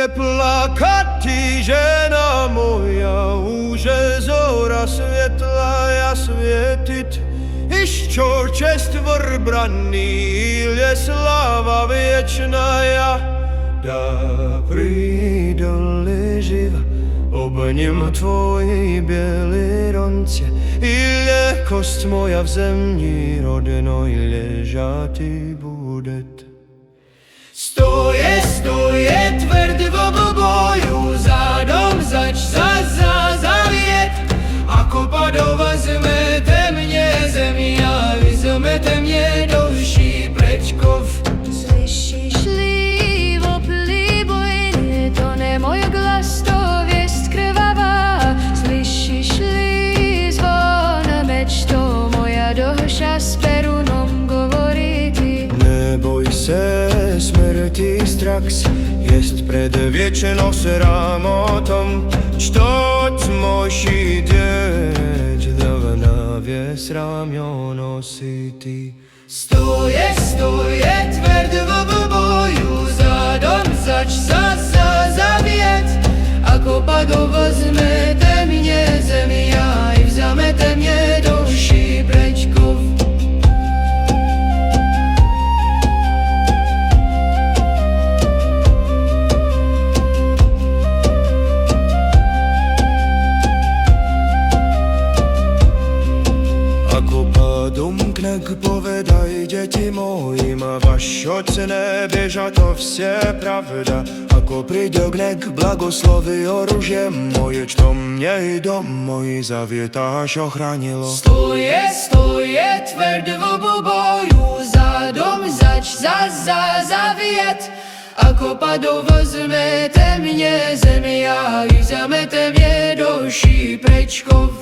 Bude plakati žena moja, uže zora svetlaja svjetit. Що честь вибрані, є слава вічная. Да придоле жив, обнім твої білі ронці, і кость моя в землі родиной лежати буде. Стоє твердо в бою, за дом зач за завіт, а копадо возьмете мне земля, візьмете мне душі предков. Slyšíš li voplí bojny, to ne můj glas, to věst krvavá. Slyšíš li zvon meč, to moja duša s perunom govorí ty. Neboj se smrti strax, jest pred viečno sramotom, čtoť moši dieť, davnavie sramio nosí ty. Stoje tvrdo v boju, za dom zač za zaviet, ako padlo vezmete mne zemia, i vzamete mne duši prečkov. Ako padumknek povedaj deti mojim, vaš ocne bieža to vsie pravda. Ako príde gnek, blagoslovi oružie moje, čo mne i dom môj zavietáš ochránilo. Stoje tvrdo v boju, za dom zač za zaviet, ako padlo vezmete mne zemia, i vzamete mne duši prečkov.